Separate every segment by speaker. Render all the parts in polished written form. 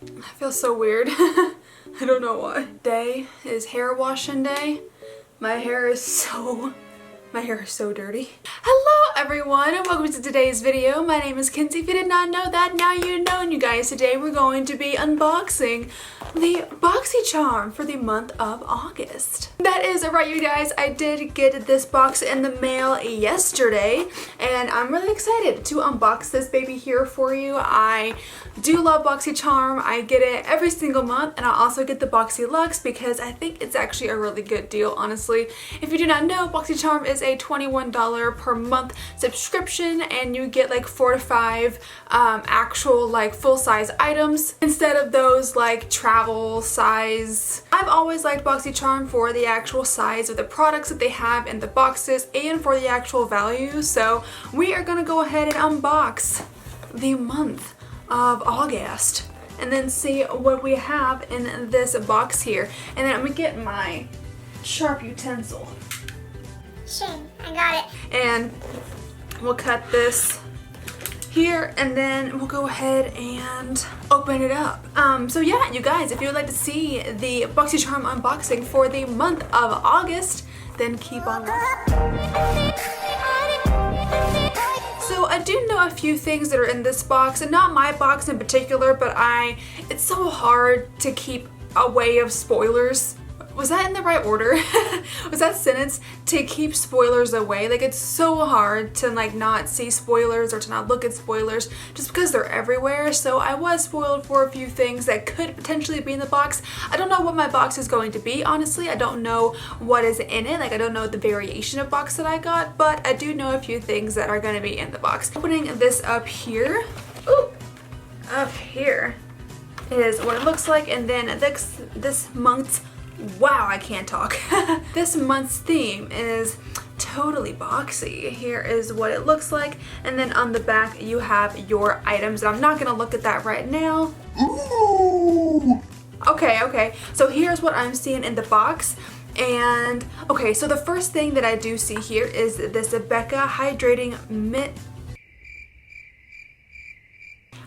Speaker 1: I feel so weird. I don't know why. Today is hair washing day. My hair is so dirty. Hello everyone and welcome to today's video. My name is Kenzie. If you did not know that, now you know. And you guys, today we're going to be unboxing the Boxycharm for the month of August. That is right, you guys. I did get this box in the mail yesterday and I'm really excited to unbox this baby here for you. I do love Boxycharm. I get it every single month, and I also get the Boxy Luxe because I think it's actually a really good deal, honestly. If you do not know, Boxycharm is a $21 per month subscription and you get like 4 to 5 actual like full-size items instead of those like travel size. I've always liked Boxycharm for the actual size of the products that they have in the boxes and for the actual value, so we are gonna go ahead and unbox the month of August and then see what we have in this box here. And then I'm gonna get my sharp utensil.
Speaker 2: Shame, I got it.
Speaker 1: And we'll cut this here and then we'll go ahead and open it up. So yeah, you guys, if you would like to see the Boxycharm unboxing for the month of August, then keep on watching. So I do know a few things that are in this box, and not my box in particular, but it's so hard to keep away of spoilers. Was that in the right order? Was that sentence? To keep spoilers away? Like, it's so hard to like not see spoilers or to not look at spoilers just because they're everywhere. So I was spoiled for a few things that could potentially be in the box. I don't know what my box is going to be, honestly. I don't know what is in it. Like, I don't know the variation of box that I got, but I do know a few things that are going to be in the box. Opening this up here. Ooh, up here is what it looks like, and then this month's, wow, I can't talk. This month's theme is totally boxy. Here is what it looks like, and then on the back you have your items. And I'm not gonna look at that right now. Ooh. Okay, so here's what I'm seeing in the box. And okay, so the first thing that I do see here is this Becca Hydrating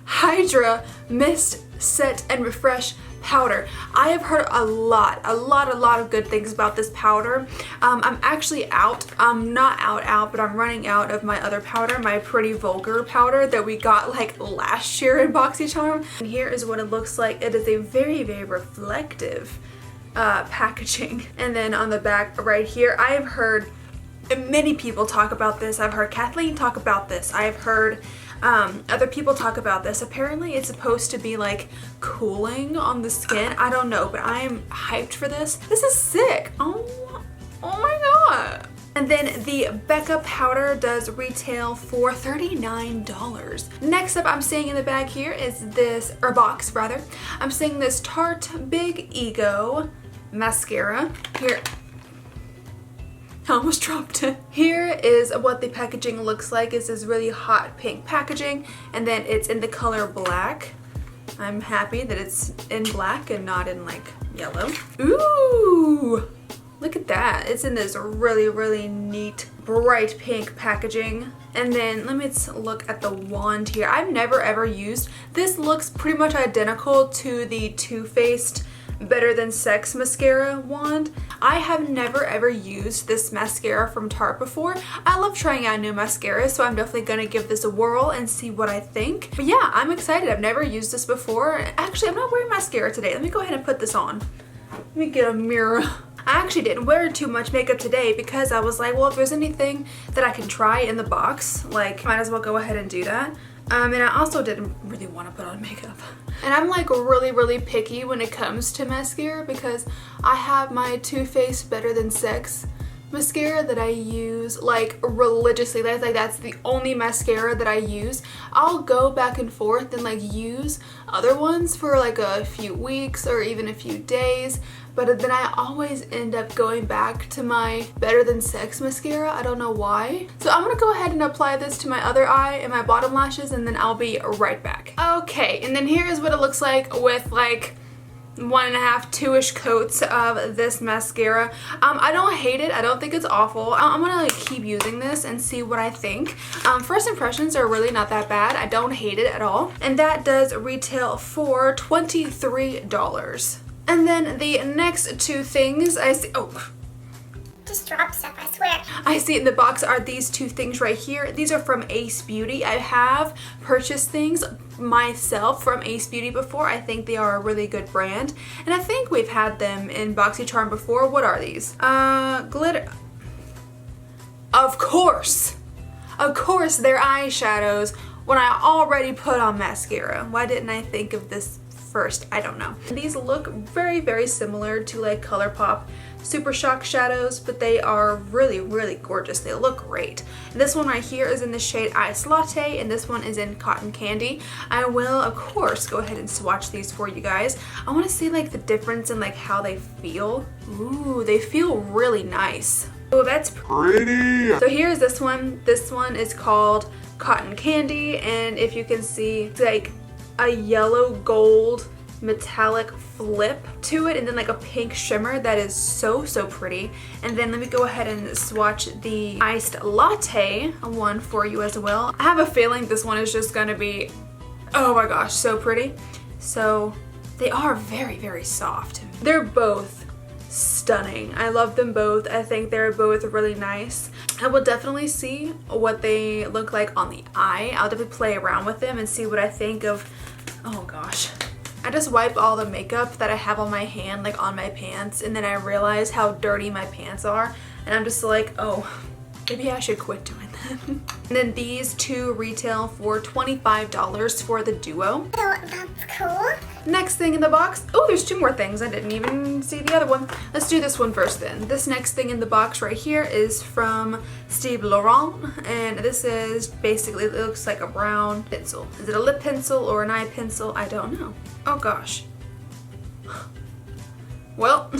Speaker 1: Hydra Mist Set and Refresh powder. I have heard a lot of good things about this powder. I'm actually out. I'm not out, but I'm running out of my other powder, my Pretty Vulgar powder that we got like last year in Boxycharm. And here is what it looks like. It is a very reflective packaging. And then on the back right here, I have heard many people talk about this. I've heard Kathleen talk about this. I've heard other people talk about this. Apparently it's supposed to be like cooling on the skin. I don't know, but I'm hyped for this. This is sick. Oh my god. And then the Becca powder does retail for $39. Next up, I'm seeing in the bag here is this, or box rather, I'm seeing this Tarte Big Ego mascara. Here, I almost dropped it. Here is what the packaging looks like. It's this really hot pink packaging, and then it's in the color black. I'm happy that it's in black and not in like yellow. Ooh, look at that. It's in this really neat bright pink packaging. And then let me look at the wand here. I've never ever used this. Looks pretty much identical to the Too Faced Better Than Sex mascara wand. I have never ever used this mascara from Tarte before. I love trying out new mascaras, so I'm definitely gonna give this a whirl and see what I think. But yeah, I'm excited. I've never used this before. Actually, I'm not wearing mascara today. Let me go ahead and put this on. Let me get a mirror. I actually didn't wear too much makeup today because I was like, well, if there's anything that I can try in the box, like, might as well go ahead and do that. And I also didn't really want to put on makeup. And I'm like really picky when it comes to mascara because I have my Too Faced Better Than Sex mascara that I use like religiously. That's the only mascara that I use. I'll go back and forth and like use other ones for like a few weeks or even a few days, but then I always end up going back to my Better Than Sex mascara. I don't know why. So I'm gonna go ahead and apply this to my other eye and my bottom lashes, and then I'll be right back. Okay, and then here is what it looks like with like 1.5, 2-ish coats of this mascara. I don't hate it. I don't think it's awful. I'm gonna like keep using this and see what I think. First impressions are really not that bad. I don't hate it at all. And that does retail for $23. And then the next two things I see, oh,
Speaker 2: just drop stuff, I swear.
Speaker 1: I see in the box are these two things right here. These are from Ace Beauty. I have purchased things myself from Ace Beauty before. I think they are a really good brand. And I think we've had them in Boxycharm before. What are these? Glitter. Of course. Of course, they're eyeshadows when I already put on mascara. Why didn't I think of this first? I don't know. These look very, very similar to like Colourpop Super Shock shadows, but they are really, really gorgeous. They look great. And this one right here is in the shade Ice Latte, and this one is in Cotton Candy. I will, of course, go ahead and swatch these for you guys. I want to see like the difference in like how they feel. Ooh, they feel really nice. Oh, that's pretty. So here's this one. This one is called Cotton Candy, and if you can see, it's like a yellow gold metallic flip to it and then like a pink shimmer that is so pretty. And then let me go ahead and swatch the iced latte one for you as well. I have a feeling this one is just gonna be, oh my gosh, so pretty. So they are very, very soft. They're both stunning. I love them both. I think they're both really nice. I will definitely see what they look like on the eye. I'll definitely play around with them and see what I think of. Oh gosh. I just wipe all the makeup that I have on my hand, like on my pants, and then I realize how dirty my pants are, and I'm just like, oh, maybe I should quit doing that. And then these two retail for $25 for the duo.
Speaker 2: Oh, that's cool.
Speaker 1: Next thing in the box, oh, there's two more things. I didn't even see the other one. Let's do this one first then. This next thing in the box right here is from Steve Laurent, and this is basically, it looks like a brown pencil. Is it a lip pencil or an eye pencil? I don't know. Oh gosh. Well,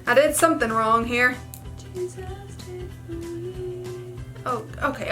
Speaker 1: I did something wrong here. Oh, okay.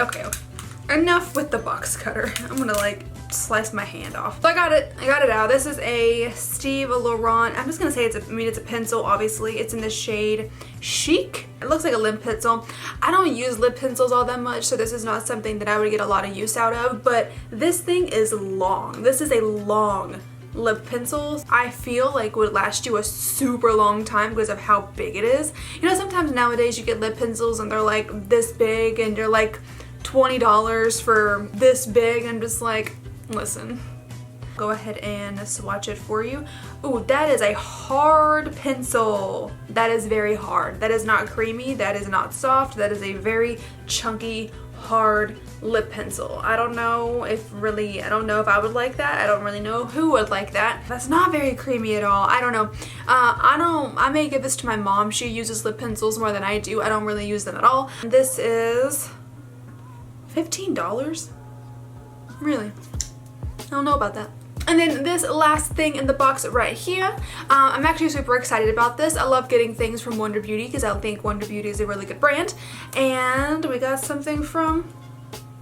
Speaker 1: Enough with the box cutter. I'm gonna like slice my hand off. So I got it out. This is a Steve Laurent. I'm just gonna say it's a pencil, obviously. It's in the shade Chic. It looks like a lip pencil. I don't use lip pencils all that much, so this is not something that I would get a lot of use out of, but this thing is long. This is a long lip pencil. I feel like would last you a super long time because of how big it is. You know, sometimes nowadays you get lip pencils and they're like this big and you're like $20 for this big. I'm just like, listen, go ahead and swatch it for you. Ooh, that is a hard pencil. That is very hard. That is not creamy. That is not soft. That is a very chunky, hard lip pencil. I don't know if I would like that. I don't really know who would like that. That's not very creamy at all. I don't know. I may give this to my mom. She uses lip pencils more than I do. I don't really use them at all. This is $15. Really? I don't know about that. And then this last thing in the box right here, I'm actually super excited about this. I love getting things from Wonder Beauty because I think Wonder Beauty is a really good brand. And we got something from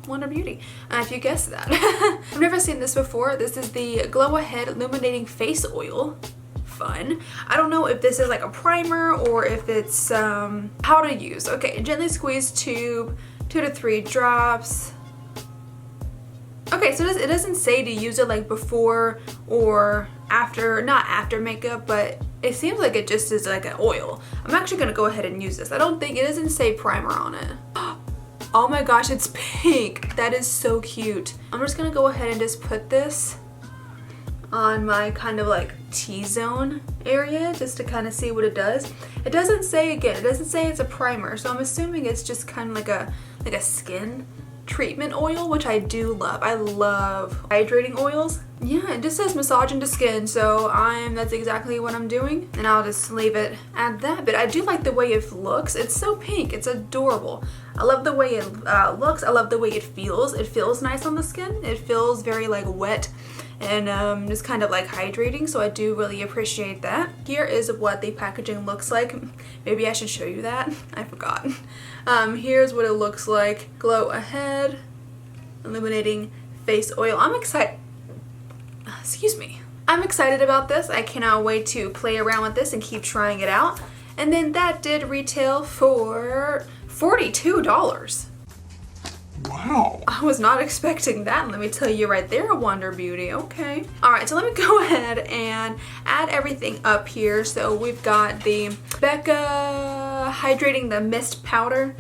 Speaker 1: Wonder Beauty, if you guessed that. I've never seen this before. This is the Glow Ahead Illuminating Face Oil. Fun. I don't know if this is like a primer or if it's how to use. Okay, gently squeeze tube, 2 to 3 drops. Okay, so it doesn't say to use it like before or after, not after makeup, but it seems like it just is like an oil. I'm actually gonna go ahead and use this. I don't think, it doesn't say primer on it. Oh my gosh, it's pink. That is so cute. I'm just gonna go ahead and just put this on my kind of like T-zone area just to kind of see what it does. It doesn't say, again, it doesn't say it's a primer, so I'm assuming it's just kind of like a skin treatment oil, which I do love. I love hydrating oils. Yeah, it just says massage into skin, so that's exactly what I'm doing, and I'll just leave it at that. But I do like the way it looks. It's so pink. It's adorable. I love the way it looks. I love the way it feels. It feels nice on the skin. It feels very like wet and just kind of like hydrating, so I do really appreciate that. Here is what the packaging looks like. Maybe I should show you that. I forgot. Here's what it looks like. Glow Ahead Illuminating Face Oil. I'm excited. Excuse me. I'm excited about this. I cannot wait to play around with this and keep trying it out. And then that did retail for $42.
Speaker 3: Wow.
Speaker 1: I was not expecting that, let me tell you right there, Wonder Beauty. Okay. Alright, so let me go ahead and add everything up here. So we've got the Becca Hydrating the Mist Powder,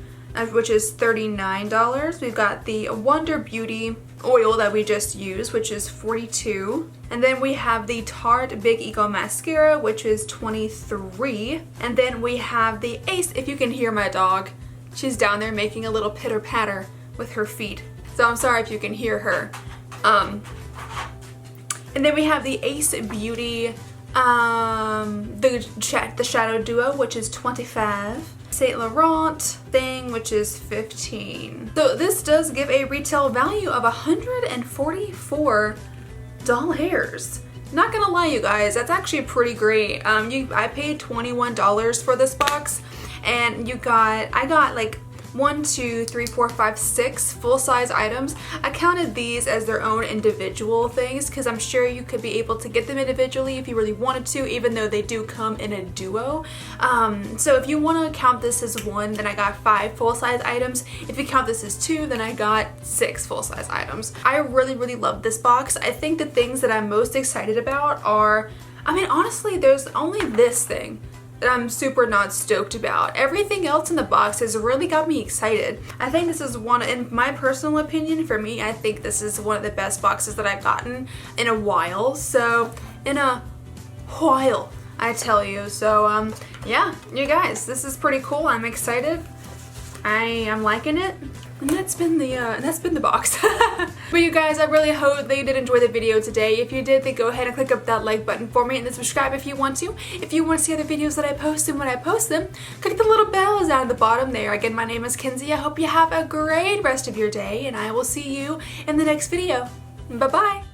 Speaker 1: which is $39. We've got the Wonder Beauty oil that we just used, which is $42. And then we have the Tarte Big Ego Mascara, which is $23. And then we have the Ace, if you can hear my dog, she's down there making a little pitter patter with her feet. So I'm sorry if you can hear her. And then we have the Ace Beauty, the Shadow Duo, which is $25. Saint Laurent thing, which is $15. So this does give a retail value of $144. Not gonna lie, you guys, that's actually pretty great. I paid $21 for this box, and I got like 1, 2, 3, 4, 5, 6 full-size items. I counted these as their own individual things because I'm sure you could be able to get them individually if you really wanted to, even though they do come in a duo. So if you want to count this as one, then I got 5 full-size items. If you count this as 2, then I got 6 full-size items. I really, really love this box. I think the things that I'm most excited about are, I mean, honestly, there's only this thing that I'm super not stoked about. Everything else in the box has really got me excited. I think this is one, in my personal opinion, for me, I think this is one of the best boxes that I've gotten in a while. So, in a while, I tell you. So, yeah, you guys, this is pretty cool. I'm excited. I am liking it. And that's been the box. But you guys, I really hope that you did enjoy the video today. If you did, then go ahead and click up that like button for me, and then subscribe if you want to. If you want to see other videos that I post and when I post them, click the little bells down at the bottom there. Again, my name is Kenzie. I hope you have a great rest of your day, and I will see you in the next video. Bye-bye.